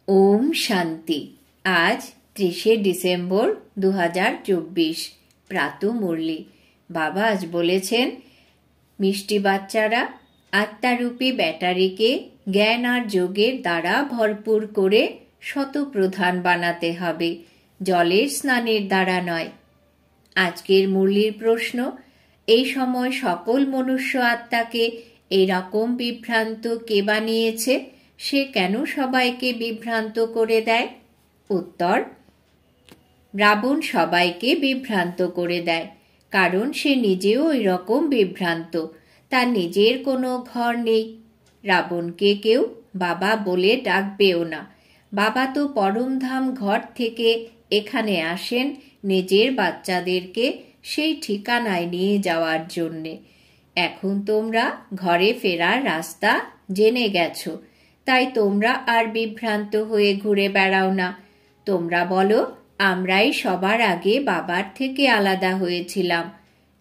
ওম শান্তি। আজ 30শে ডিসেম্বর 2024 প্রাতঃ মুরলি। বাবা আজ বলেছেন, মিষ্টি বাচ্চারা, আত্মারূপী ব্যাটারিকে জ্ঞান আর যোগের দ্বারা ভরপুর করে শতপ্রধান বানাতে হবে, জলের স্নানের দ্বারা নয়। আজকের মুরলির প্রশ্ন, এই সময় সকল মনুষ্য আত্মাকে এরকম বিভ্রান্ত কে বানিয়েছে? সে কেন সবাইকে বিভ্রান্ত করে দেয়? উত্তর, রাবণ সবাইকে বিভ্রান্ত করে দেয়, কারণ সে নিজেও ওই রকম বিভ্রান্ত। তার নিজের কোনো ঘর নেই। রাবণকে কেউ বাবা বলে ডাকবেও না। বাবা তো পরমধাম ঘর থেকে এখানে আসেন নিজের বাচ্চাদেরকে সেই ঠিকানায় নিয়ে যাওয়ার জন্যে। এখন তোমরা ঘরে ফেরার রাস্তা জেনে গেছো, তাই তোমরা আর বিভ্রান্ত হয়ে ঘুরে বেড়াও না। তোমরা বলো, আমরাই সবার আগে বাবার থেকে আলাদা হয়েছিলাম,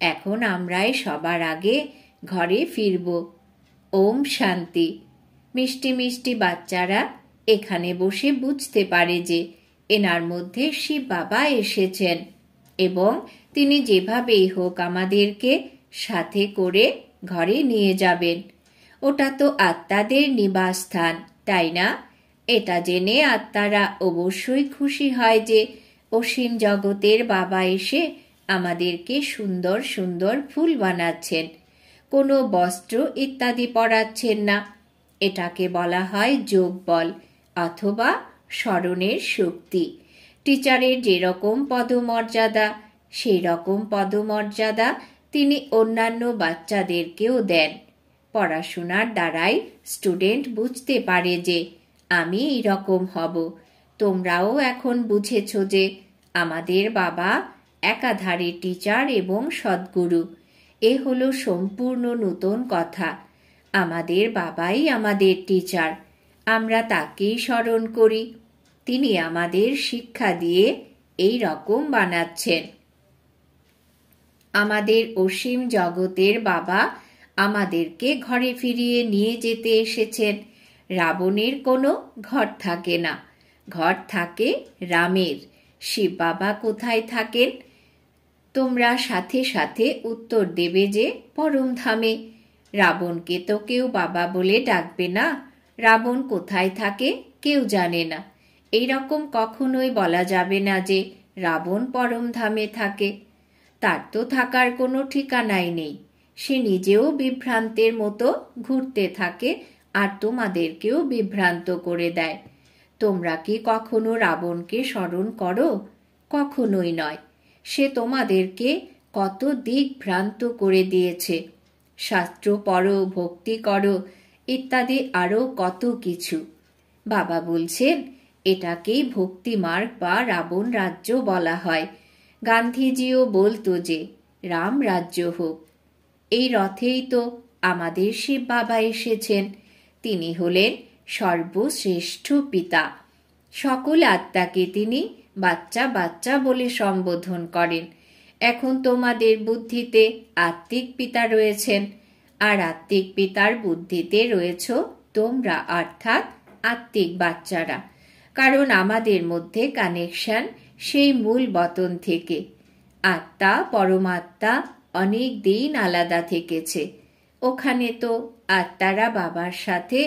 এখন আমরাই সবার আগে ঘরে ফিরব। ওম শান্তি। মিষ্টি মিষ্টি বাচ্চারা এখানে বসে বুঝতে পারে যে এনার মধ্যে শিব বাবা এসেছেন এবং তিনি যেভাবেই হোক আমাদেরকে সাথে করে ঘরে নিয়ে যাবেন। ওটা তো আত্মাদের নিবাসস্থান, তাই না? এটা জেনে আত্মারা অবশ্যই খুশি হয় যে অসীম জগতের বাবা এসে আমাদেরকে সুন্দর সুন্দর ফুল বানাচ্ছেন, কোনো বস্ত্র ইত্যাদি পরাচ্ছেন না। এটাকে বলা হয় যোগ বল অথবা স্মরণের শক্তি। টিচারের যেরকম পদমর্যাদা, সেই রকম পদমর্যাদা তিনি অন্যান্য বাচ্চাদেরকেও দেন। পড়াশোনার দ্বারাই স্টুডেন্ট বুঝতে পারে যে আমি এইরকম হব। তোমরাও এখন বুঝেছ যে আমাদের বাবা একাধারে টিচার এবং সদ্গুরু। এ হলো সম্পূর্ণ নতুন কথা। আমাদের বাবাই আমাদের টিচার, আমরা তাকেই স্মরণ করি। তিনি আমাদের শিক্ষা দিয়ে এই রকম বানাচ্ছেন। আমাদের অসীম জগতের বাবা আমাদেরকে ঘরে ফিরিয়ে নিয়ে যেতে এসেছেন। রাবণের কোনো ঘর থাকে না, ঘর থাকে রামের। শিব বাবা কোথায় থাকেন? তোমরা সাথে সাথে উত্তর দেবে যে পরমধামে। রাবণকে তো কেউ বাবা বলে ডাকবে না। রাবণ কোথায় থাকে কেউ জানে না। এইরকম কখনোই বলা যাবে না যে রাবণ পরমধামে থাকে। তার তো থাকার কোনো ঠিকানাই নেই। সে নিজেও বিভ্রান্তের মতো ঘুরতে থাকে আর তোমাদেরকেও বিভ্রান্ত করে দেয়। তোমরা কি কখনো রাবণকে স্মরণ করো? কখনোই নয়। সে তোমাদেরকে কত দিক ভ্রান্ত করে দিয়েছে। শাস্ত্র পড়ো, ভক্তি করো ইত্যাদি আরও কত কিছু। বাবা বলছেন, এটাকেই ভক্তি মার্গ বা রাবণ রাজ্য বলা হয়। গান্ধীজিও বলতো যে রাম রাজ্য হোক। এই রথেই তো আমাদের শিব বাবা এসেছেন। তিনি হলেন সর্বশ্রেষ্ঠ পিতা। সকল আত্মাকে তিনি বাচ্চা বাচ্চা বলে সম্বোধন করেন। এখন তোমাদের বুদ্ধিতে আত্মিক পিতা রয়েছেন, আর আত্মিক পিতার বুদ্ধিতে রয়েছ তোমরা, অর্থাৎ আত্মিক বাচ্চারা। কারণ আমাদের মধ্যে কানেকশন সেই মূল বতন থেকে। আত্মা পরমাত্মা অনেক দিন আলাদা থেকেছে। ওখানে তো আত্মারা বাবার সাথে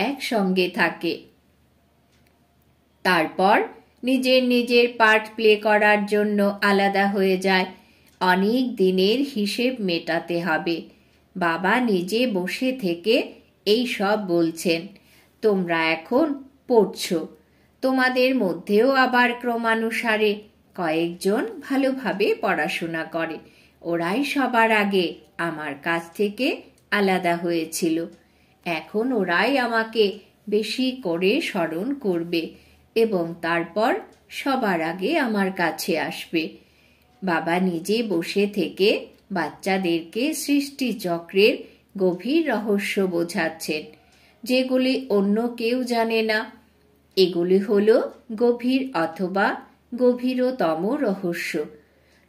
একসঙ্গে থাকে। তারপর নিজের নিজের পার্ট প্লে করার জন্য আলাদা হয়ে যায়। অনেক দিনের হিসেব মেটাতে হবে। বাবা নিজে বসে থেকে এই সব বলছেন। তোমরা এখন পড়ছো। তোমাদের মধ্যেও আবার ক্রমানুসারে কয়েকজন ভালোভাবে পড়াশোনা করে। ওরাই সবার আগে আমার কাছ থেকে আলাদা হয়েছিল। এখন ওরাই আমাকে বেশি করে স্মরণ করবে এবং তারপর সবার আগে আমার কাছে আসবে। বাবা নিজে বসে থেকে বাচ্চাদেরকে সৃষ্টি চক্রের গভীর রহস্য বোঝাচ্ছেন, যেগুলি অন্য কেউ জানে না। এগুলি হলো গভীর অথবা গভীরতম রহস্য।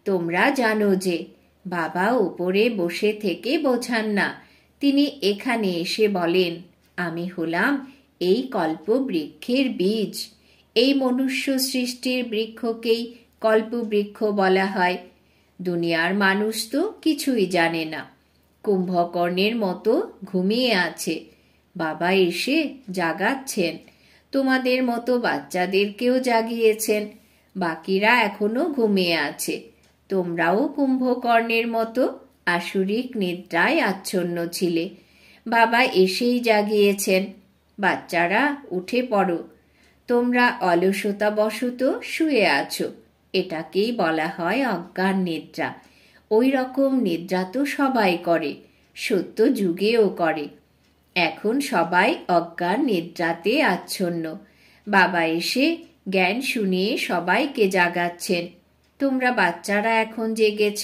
তোমরা জানো যে বাবা উপরে বসে থেকে বোঝান না। তিনি এখানে এসে বলেন, আমি হলাম এই কল্পবৃক্ষের বীজ। এই মনুষ্য সৃষ্টির বৃক্ষকেই কল্পবৃক্ষ বলা হয়। দুনিয়ার মানুষ তো কিছুই জানে না, কুম্ভকর্ণের মতো ঘুমিয়ে আছে। বাবা এসে জাগাচ্ছেন, তোমাদের মতো বাচ্চাদেরকেও জাগিয়েছেন। বাকিরা এখনো ঘুমিয়ে আছে। তোমরাও কুম্ভকর্ণের মতো আসুরিক নিদ্রায় আচ্ছন্ন ছিলে। বাবা এসেই জাগিয়েছেন। বাচ্চারা উঠে পড়ো, তোমরা অলসতাবশত শুয়ে আছো। এটাকেই বলা হয় অজ্ঞান নিদ্রা। ওই রকম নিদ্রা তো সবাই করে, সত্য যুগেও করে। এখন সবাই অজ্ঞান নিদ্রাতে আচ্ছন্ন। বাবা এসে জ্ঞান শুনিয়ে সবাইকে জাগাচ্ছেন। তোমরা বাচ্চারা এখন জেগেছ।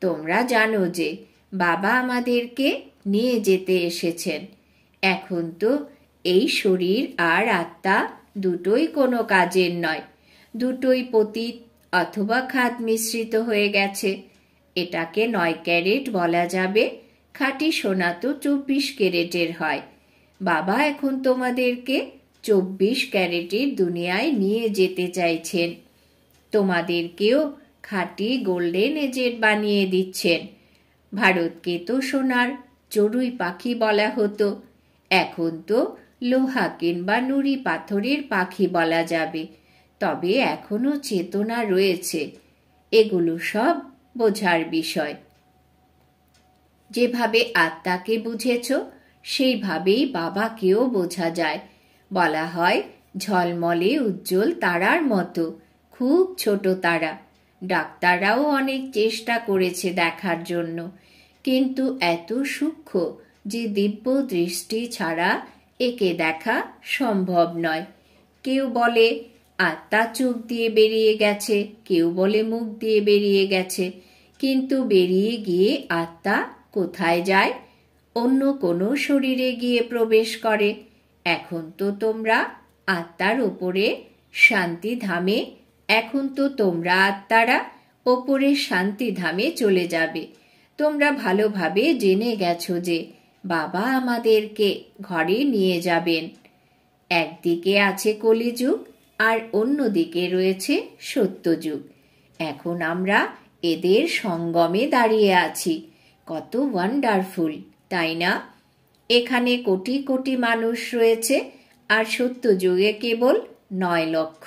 তোমরা জানো যে বাবা আমাদেরকে নিয়ে যেতে এসেছেন। এখন তো এই শরীর আর আত্মা দুটোই কোনো কাজের নয়, দুটোই পতিত অথবা খাদ মিশ্রিত হয়ে গেছে। এটাকে 9 ক্যারেট বলা যাবে, খাঁটি সোনা তো 24 ক্যারেটের হয়। বাবা এখন তোমাদেরকে 24 ক্যারেটের দুনিয়ায় নিয়ে যেতে চাইছেন। তোমাদেরকেও খাঁটি গোল্ডেন এজের বানিয়ে দিচ্ছেন। ভারতকে তো সোনার চড়ুই পাখি বলা হতো, এখন তো লোহা কিংবা নুড়ি পাথরের পাখি বলা যাবে। তবে এখনো চেতনা রয়েছে। এগুলো সব বোঝার বিষয়। যেভাবে আত্মাকে বুঝেছ সেইভাবেই বাবাকেও বোঝা যায়। বলা হয় ঝলমলে উজ্জ্বল তারার মতো, খুব ছোট তারা। ডাক্তাররাও অনেক চেষ্টা করেছে দেখার জন্য, কিন্তু এত সূক্ষ্ম যে দিব্য দৃষ্টি ছাড়া একে দেখা সম্ভব নয়। কেউ বলে আত্মা চোখ দিয়ে বেরিয়ে গেছে, কেউ বলে মুখ দিয়ে বেরিয়ে গেছে, কিন্তু বেরিয়ে গিয়ে আত্মা কোথায় যায়? অন্য কোনো শরীরে গিয়ে প্রবেশ করে। এখন তো তোমরা আত্মার ওপরে শান্তিধামে, এখন তো তোমরা আত্মারা ওপরে শান্তিধামে চলে যাবে। তোমরা ভালোভাবে জেনে গেছো যে বাবা আমাদেরকে ঘরে নিয়ে যাবেন। একদিকে আছে কলিযুগ আর অন্যদিকে রয়েছে সত্যযুগ। এখন আমরা এদের সঙ্গমে দাঁড়িয়ে আছি। কত ওয়ান্ডারফুল, তাই না? এখানে কোটি কোটি মানুষ রয়েছে আর সত্যযুগে কেবল 9 লক্ষ।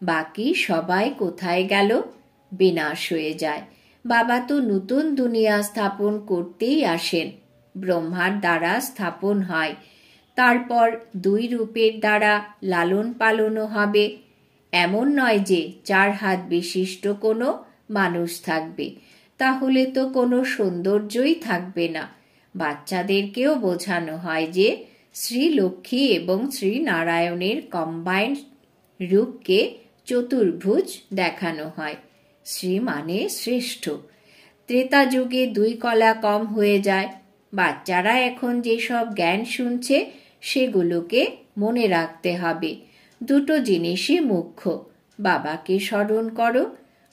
বাকি সবাই কোথায় গেল? বিনাশ হয়ে যায়। বাবা তো নতুন দুনিয়া স্থাপন করতেই আসেন। ব্রহ্মার দ্বারা স্থাপন হয়, তারপর 2 রূপের দ্বারা লালন পালনও হবে। এমন নয় যে 4 হাত বিশিষ্ট কোনো মানুষ থাকবে, তাহলে তো কোনো সৌন্দর্যই থাকবে না। বাচ্চাদেরকেও বোঝানো হয় যে শ্রী লক্ষ্মী এবং শ্রী নারায়ণের কম্বাইন্ড রূপকে চতুর্ভুজ দেখানো হয়। শ্রী মানে শ্রেষ্ঠ। ত্রেতা যুগে 2 কলা কম হয়ে যায়। বাচ্চারা এখন যেসব জ্ঞান শুনছে সেগুলোকে মনে রাখতে হবে। 2টো জিনিসই মুখ্য। বাবাকে স্মরণ করো,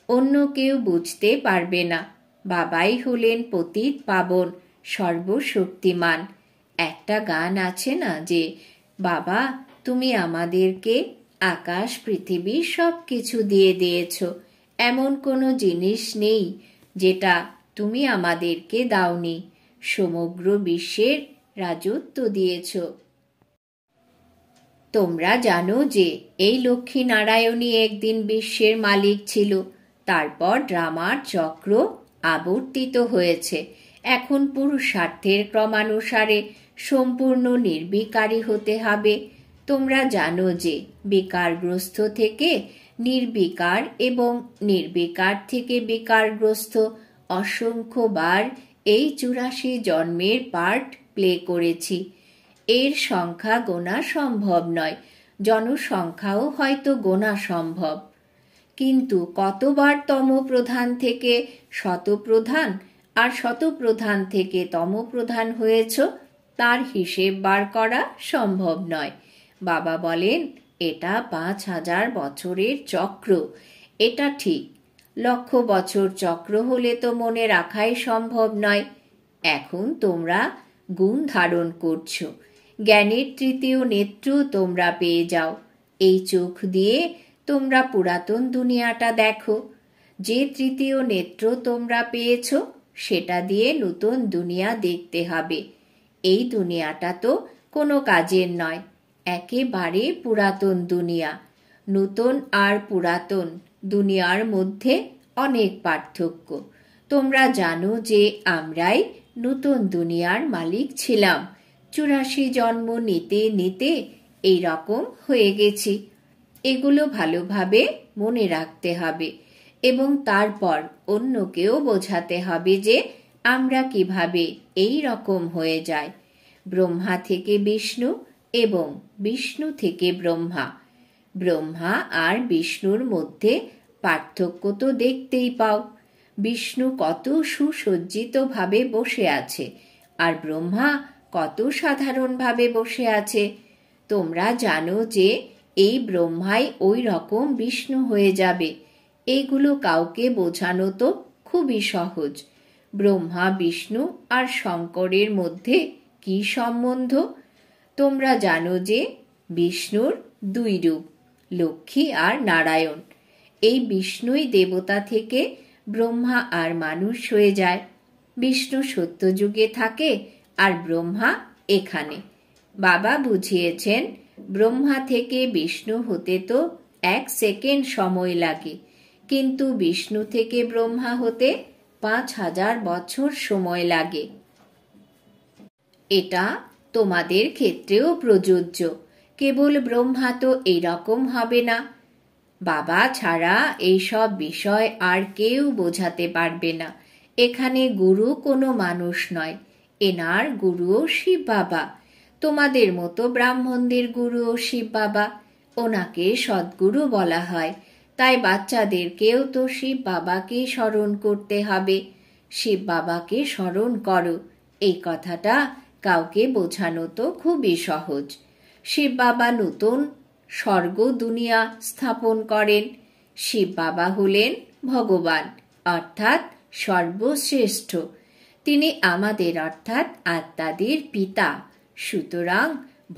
অন্য কেউ বুঝতে পারবে না। বাবাই হলেন পতিত পাবন, সর্বশক্তিমান। একটা গান আছে না যে বাবা তুমি আমাদেরকে আকাশ পৃথিবী সব কিছু দিয়ে দিয়েছ, এমন কোনো জিনিস নেই যেটা তুমি আমাদেরকে দাওনি। সমগ্র বিশ্বের রাজত্ব দিয়েছ। তোমরা জানো যে এই লক্ষ্মী নারায়ণই একদিন বিশ্বের মালিক ছিল। তারপর ড্রামার চক্র আবর্তিত হয়েছে। এখন পুরুষার্থের ক্রমানুসারে সম্পূর্ণ নির্বিকারী হতে হবে। তোমরা জানো যে বিকারগ্রস্ত থেকে নির্বিকার এবং নির্বিকার থেকে বিকারগ্রস্ত অসংখ্যবার এই 84 জন্মের পার্ট প্লে করেছি। এর সংখ্যা গোনা সম্ভব নয়, জনসংখ্যাও হয়তো গোনা সম্ভব। কিন্তু কতবার তমপ্রধান থেকে শতপ্রধান আর শতপ্রধান থেকে তমপ্রধান হয়েছ তার হিসেব বার করা সম্ভব নয়। বাবা বলেন এটা 5000 বছরের চক্র। এটা ঠিক। 1,00,000 বছর চক্র হলে তো মনে রাখাই সম্ভব নয়। এখন তোমরা গুণ ধারণ করছো। জ্ঞানের তৃতীয় নেত্র তোমরা পেয়ে যাও। এই চোখ দিয়ে তোমরা পুরাতন দুনিয়াটা দেখো। যে তৃতীয় নেত্র তোমরা পেয়েছ সেটা দিয়ে নতুন দুনিয়া দেখতে হবে। এই দুনিয়াটা তো কোনো কাজের নয়, একেবারে পুরাতন দুনিয়া। নতুন আর পুরাতন দুনিয়ার মধ্যে অনেক পার্থক্য। তোমরা জানো যে আমরাই নতুন দুনিয়ার মালিক ছিলাম। 84 জন্ম নিতে নিতে এই রকম হয়ে গেছি। এগুলো ভালোভাবে মনে রাখতে হবে এবং তারপর অন্যকেও বোঝাতে হবে যে আমরা কিভাবে এই রকম হয়ে যাই। ব্রহ্মা থেকে বিষ্ণু এবং বিষ্ণু থেকে ব্রহ্মা। ব্রহ্মা আর বিষ্ণুর মধ্যে পার্থক্য তো দেখতেই পাও। বিষ্ণু কত সুসজ্জিতভাবে বসে আছে আর ব্রহ্মা কত সাধারণভাবে বসে আছে। তোমরা জানো যে এই ব্রহ্মাই ওই রকম বিষ্ণু হয়ে যাবে। এইগুলো কাউকে বোঝানো তো খুবই সহজ। ব্রহ্মা বিষ্ণু আর শঙ্করের মধ্যে কি সম্বন্ধ? তোমরা জানো যে বিষ্ণুর দুই রূপ, লক্ষ্মী আর নারায়ণ। এই বিষ্ণুই দেবতা থেকে ব্রহ্মা আর মানুষ হয়ে যায়। বিষ্ণু সত্যযুগে থাকে আর ব্রহ্মা এখানে। বাবা বুঝিয়েছেন ব্রহ্মা থেকে বিষ্ণু হতে তো 1 সেকেন্ড সময় লাগে, কিন্তু বিষ্ণু থেকে ব্রহ্মা হতে 5000 বছর সময় লাগে। এটা তোমাদের ক্ষেত্রেও প্রযোজ্য। কেবল ব্রহ্মা তো এইরকম হবে না। বাবা ছাড়া এইসব বিষয় আর কেউ বোঝাতে পারবে না। এখানে গুরু কোনো মানুষ নয়, এনার গুরুও শিব বাবা। তোমাদের মতো ব্রাহ্মণদের গুরুও শিব বাবা। ওনাকে সদ্গুরু বলা হয়। তাই বাচ্চাদেরকেও তো শিব বাবাকে স্মরণ করতে হবে। শিব বাবাকে স্মরণ করো, এই কথাটা কাউকে বোঝানো তো খুবই সহজ। শিব বাবা নতুন স্বর্গ দুনিয়া স্থাপন করেন। শিব বাবা হলেন ভগবান, অর্থাৎ সর্বশ্রেষ্ঠ। তিনি আমাদের অর্থাৎ আত্মাদের পিতা। সুতরাং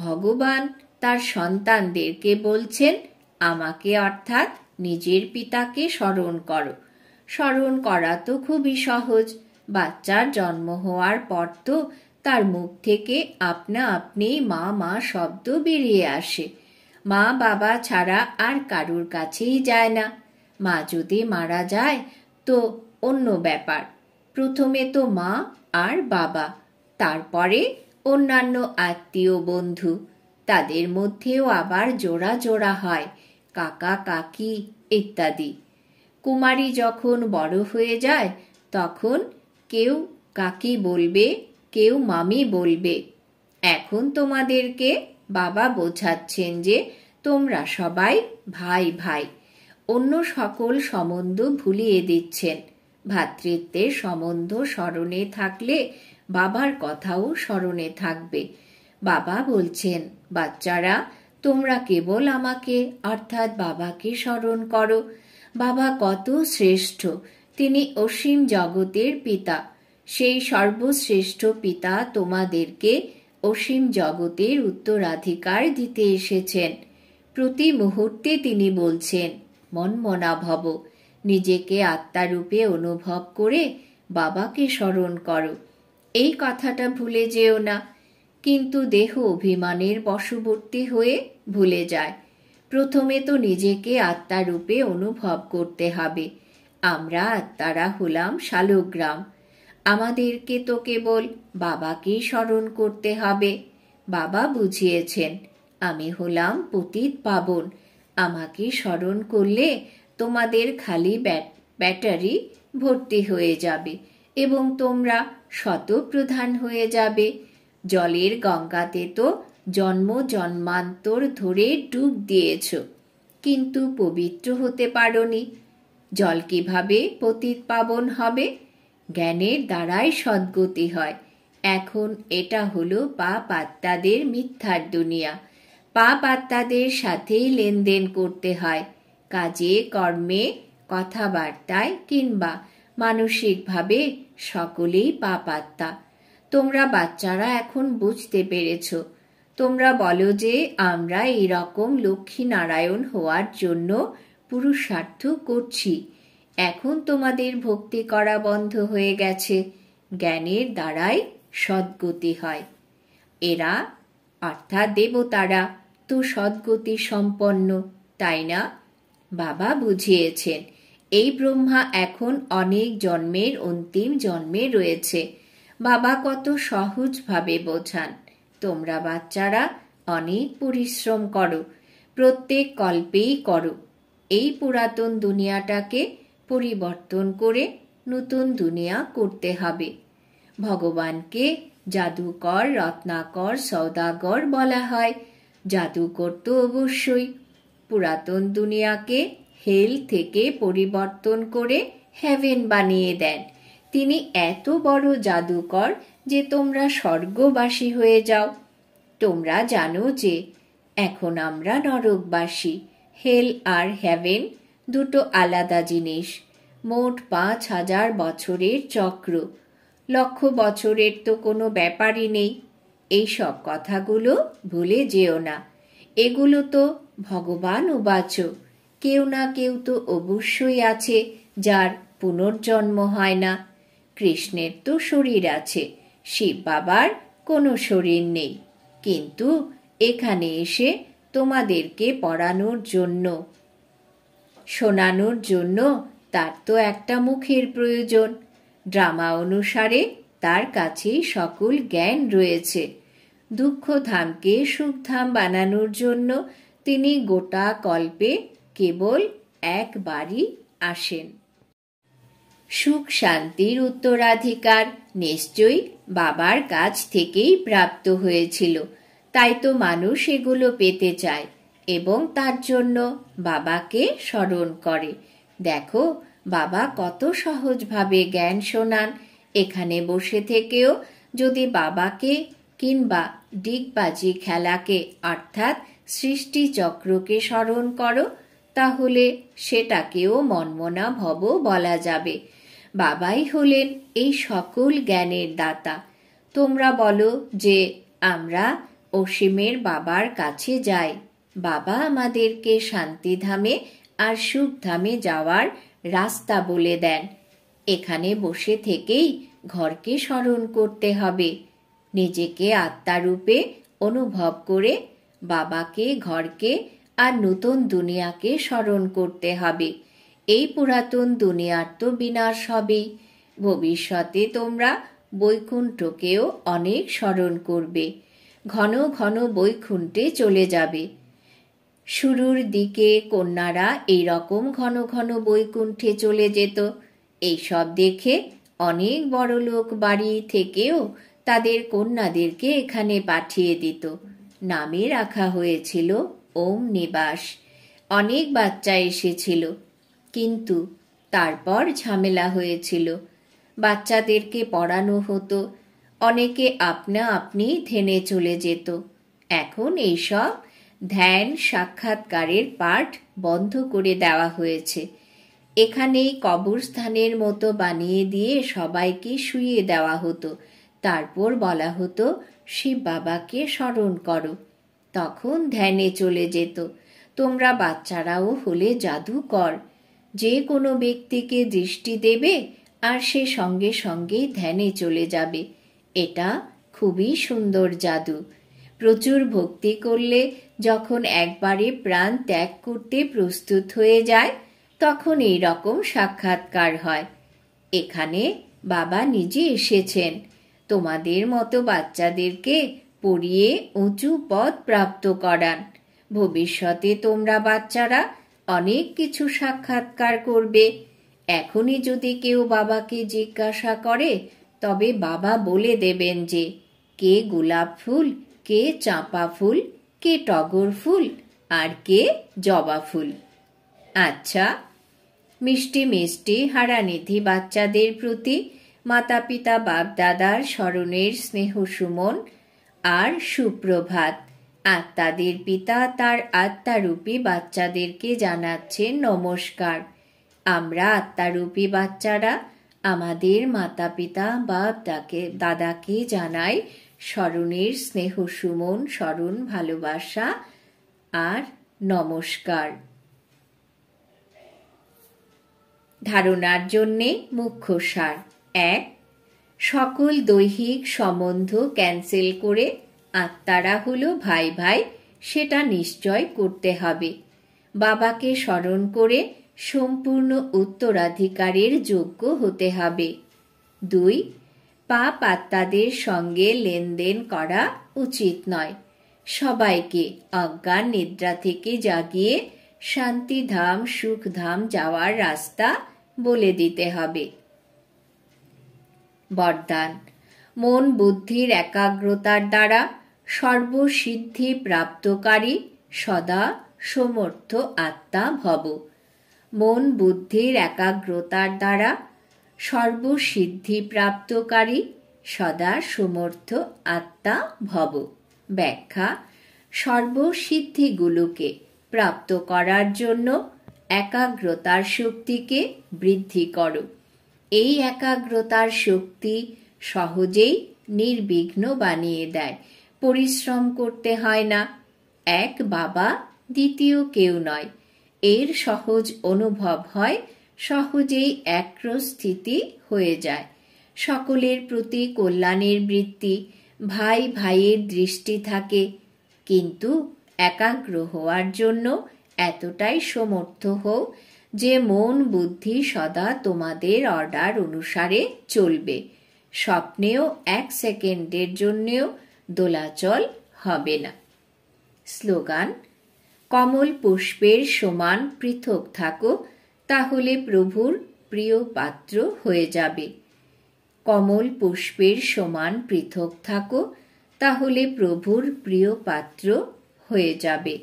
ভগবান তার সন্তানদেরকে বলছেন, আমাকে অর্থাৎ নিজের পিতাকে স্মরণ করো। স্মরণ করা তো খুবই সহজ। বাচ্চার জন্ম হওয়ার পর তো তার মুখ থেকে আপনা আপনি মা মা শব্দ বেরিয়ে আসে। মা বাবা ছাড়া আর কারুর কাছেই যায় না। মা যদি মারা যায় তো অন্য ব্যাপার। প্রথমে তো মা আর বাবা, তারপরে অন্যান্য আত্মীয় বন্ধু। তাদের মধ্যেও আবার জোড়া জোড়া হয়, কাকা কাকি ইত্যাদি। কুমারী যখন বড় হয়ে যায় তখন কেউ কাকি বলবে, কেউ মামি বলবে। এখন তোমাদেরকে বাবা বোঝাচ্ছেন যে তোমরা সবাই ভাই ভাই। অন্য সকল সম্বন্ধ ভুলিয়ে দিচ্ছেন। ভ্রাতৃত্বের সম্বন্ধ স্মরণে থাকলে বাবার কথাও স্মরণে থাকবে। বাবা বলছেন, বাচ্চারা তোমরা কেবল আমাকে অর্থাৎ বাবাকে স্মরণ করো। বাবা কত শ্রেষ্ঠ, তিনি অসীম জগতের পিতা। সেই সর্বশ্রেষ্ঠ পিতা তোমাদেরকে অসীম জগতের উত্তরাধিকার দিতে এসেছেন। প্রতি মুহূর্তে তিনি বলছেন, মনমনা ভব, নিজেকে আত্মারূপে অনুভব করে বাবাকে স্মরণ করো। এই কথাটা ভুলে যেও না। কিন্তু দেহ অভিমানের বশবর্তী হয়ে ভুলে যায়। প্রথমে তো নিজেকে আত্মারূপে অনুভব করতে হবে। আমরা আত্মারা হলাম শালগ্রাম। আমাদেরকে তো কেবল বাবাকেই স্মরণ করতে হবে। বাবা বুঝিয়েছেন, আমি হলাম পতিত পাবন। আমাকে স্মরণ করলে তোমাদের খালি ব্যাটারি ভর্তি হয়ে যাবে এবং তোমরা শতপ্রধান হয়ে যাবে। জলের গঙ্গাতে তো জন্ম জন্মান্তর ধরে ডুব দিয়েছ, কিন্তু পবিত্র হতে পারোনি। জল কিভাবে পতিত পাবন হবে? জ্ঞানের দ্বারাই সদ্গতি হয়। এখন এটা হলো পাপ আত্মাদের মিথ্যার দুনিয়া। পাপ আত্মাদের সাথেই লেনদেন করতে হয়, কাজে কর্মে কথাবার্তায় কিংবা মানসিকভাবে সকলেই পাপ আত্মা। তোমরা বাচ্চারা এখন বুঝতে পেরেছ। তোমরা বলো যে আমরা এইরকম লক্ষ্মী নারায়ণ হওয়ার জন্য পুরুষার্থ করছি। এখন তোমাদের ভক্তি করা বন্ধ হয়ে গেছে, জ্ঞানের দ্বারাই সদ্গতি হয়। এরা অর্থাৎ দেবতারা তো সদ্গতি সম্পন্ন, তাই না? বাবা বুঝিয়েছেন এই ব্রহ্মা এখন অনেক জন্মের অন্তিম জন্মে রয়েছে। বাবা কত সহজভাবে বোঝান। তোমরা বাচ্চারা অনেক পরিশ্রম করো, প্রত্যেক কল্পেই করো। এই পুরাতন দুনিয়াটাকে পরিবর্তন করে নতুন দুনিয়া করতে হবে। ভগবানকে জাদুকর, রত্নাকর, সওদাগর বলা হয়। জাদুকর তো অবশ্যই পুরাতন দুনিয়াকে হেল থেকে পরিবর্তন করে হেভেন বানিয়ে দেন। তিনি এত বড় জাদুকর যে তোমরা স্বর্গবাসী হয়ে যাও। তোমরা জানো যে এখন আমরা নরকবাসী। হেল আর হেভেন দুটো আলাদা জিনিস। মোট 5000 বছরের চক্র, লক্ষ বছরের তো কোনো ব্যাপারই নেই। এই সব কথাগুলো ভুলে যেও না। এগুলো তো ভগবান উবাচ। কেউ না কেউ তো অবশ্যই আছে যার পুনর্জন্ম হয় না। কৃষ্ণের তো শরীর আছে, শিব বাবার কোনো শরীর নেই, কিন্তু এখানে এসে তোমাদেরকে পড়ানোর জন্য, শোনানোর জন্য তার তো একটা মুখের প্রয়োজন। ড্রামা অনুসারে তার কাছেই সকল জ্ঞান রয়েছে। দুঃখধামকে সুখধাম বানানোর জন্য তিনি গোটা কল্পে কেবল একবারই আসেন। সুখ শান্তির উত্তরাধিকার নিশ্চয়ই বাবার কাছ থেকেই প্রাপ্ত হয়েছিল, তাই তো মানুষ এগুলো পেতে চায় এবং তার জন্য বাবাকে স্মরণ করে। দেখো বাবা কত সহজভাবে জ্ঞান শোনান। এখানে বসে থেকেও যদি বাবাকে কিংবা ডিগবাজি খেলাকে অর্থাৎ সৃষ্টি চক্রকে স্মরণ করো, তাহলে সেটাকেও মনমনা ভব বলা যাবে। বাবাই হলেন এই সকল জ্ঞানের দাতা। তোমরা বলো যে আমরা অসীমের বাবার কাছে যাই। বাবা আমাদেরকে শান্তিধামে আর সুখধামে যাওয়ার রাস্তা বলে দেন। এখানে বসে থেকেই ঘরকে স্মরণ করতে হবে। নিজেকে আত্মারূপে অনুভব করে বাবাকে, ঘরকে আর নতুন দুনিয়াকে স্মরণ করতে হবে। এই পুরাতন দুনিয়ার তো বিনাশ হবেই। ভবিষ্যতে তোমরা বৈকুণ্ঠকেও অনেক স্মরণ করবে। ঘন ঘন বৈকুণ্ঠে চলে যাবে। শুরুর দিকে কন্যারা এইরকম ঘন ঘন বৈকুণ্ঠে চলে যেত। এইসব দেখে অনেক বড় লোক বাড়ি থেকেও তাদের কন্যাদেরকে এখানে পাঠিয়ে দিত। নামে রাখা হয়েছিল ওম নিবাস। অনেক বাচ্চা এসেছিল, কিন্তু তারপর ঝামেলা হয়েছিল। বাচ্চাদেরকে পড়ানো হতো, অনেকে আপনা আপনি ধ্যানে চলে যেত। এখন এইসব ধ্যান সাক্ষাৎকারের পাঠ বন্ধ করে দেওয়া হয়েছে। এখানেই কবরস্থানের মতো বানিয়ে দিয়ে সবাইকে শুইয়ে দেওয়া হতো। তারপর বলা হতো শিব বাবাকে স্মরণ করো, তখন ধ্যানে চলে যেত। তোমরা বাচ্চারাও হলে জাদুকর। যে কোনো ব্যক্তিকে দৃষ্টি দেবে আর সে সঙ্গে সঙ্গেই ধ্যানে চলে যাবে। এটা খুবই সুন্দর জাদু। প্রচুর ভক্তি করলে যখন একবারে প্রাণ ত্যাগ করতে প্রস্তুত হয়ে যায়, তখন এই রকম সাক্ষাৎকার হয়। এখানে বাবা নিজে এসেছেন তোমাদের মতো বাচ্চাদেরকে পড়িয়ে উঁচু পদ প্রাপ্ত করান। ভবিষ্যতে তোমরা বাচ্চারা অনেক কিছু সাক্ষাৎকার করবে। এখনই যদি কেউ বাবাকে জিজ্ঞাসা করে, তবে বাবা বলে দেবেন যে কে গোলাপ ফুল, কে চাঁপা ফুল, কে টগর ফুল আর কে জবা ফুল। আচ্ছা, মিষ্টি মিষ্টি হারানিধি বাচ্চাদের প্রতি মাতা পিতা বাপ দাদার স্মরণের স্নেহ সুমন আর সুপ্রভাত। আত্মাদের পিতা তার আত্মারূপী বাচ্চাদেরকে জানাচ্ছেন নমস্কার। আমরা আত্মারূপী বাচ্চারা আমাদের মাতা পিতা বাপ দাদাকে জানাই স্মরণের স্নেহ সুমন, স্মরণ ভালোবাসা আর নমস্কার। ধারণার জন্যে মুখ্য সার: 1. সকল দৈহিক সম্বন্ধ ক্যান্সেল করে আত্মারা হলো ভাই ভাই, সেটা নিশ্চয় করতে হবে। বাবাকে স্মরণ করে সম্পূর্ণ উত্তরাধিকারের যোগ্য হতে হবে। 2. পাপ আত্মাদের সঙ্গে লেনদেন করা উচিত নয়। সবাইকে অজ্ঞান নিদ্রা থেকে জাগিয়ে শান্তিধাম সুখধাম যাওয়ার রাস্তা বলে দিতে হবে। বরদান: মন বুদ্ধির একাগ্রতার দ্বারা সর্বসিদ্ধি প্রাপ্তকারী সদা সমর্থ আত্মা ভব। মন বুদ্ধির একাগ্রতার দ্বারা সর্বসিদ্ধি প্রাপ্তকারী সদা সমর্থ আত্মা ভব। ব্যাখ্যা: সর্বসিদ্ধিগুলোকে প্রাপ্ত করার জন্য একাগ্রতার শক্তিকে বৃদ্ধি করো। এই একাগ্রতার শক্তি সহজেই নির্বিঘ্ন বানিয়ে দেয়। পরিশ্রম করতে হয় না। এক বাবা, দ্বিতীয় কেউ নয়। এর সহজ অনুভব হয়, সহজেই একরস্থিতি হয়ে যায়। সকলের প্রতি কল্যাণের বৃত্তি, ভাই ভাইয়ের দৃষ্টি থাকে। কিন্তু একাগ্র হওয়ার জন্য এতটাই সমর্থ হও যে মন বুদ্ধি সদা তোমাদের অর্ডার অনুসারে চলবে। স্বপ্নেও 1 সেকেন্ডের জন্যেও দোলাচল হবে না। স্লোগান: কমল পুষ্পের সমান পৃথক থাকো, তাহলে প্রভুর প্রিয় পাত্র হয়ে যাবে। কমল পুষ্পের সমান পৃথক থাকো, তাহলে প্রভুর প্রিয় পাত্র হয়ে যাবে।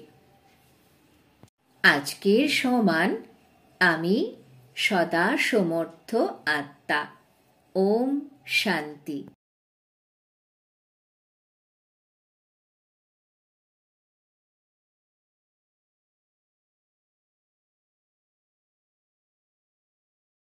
আজকের সমান: আমি সদা সমর্থ আত্মা। ওম শান্তি।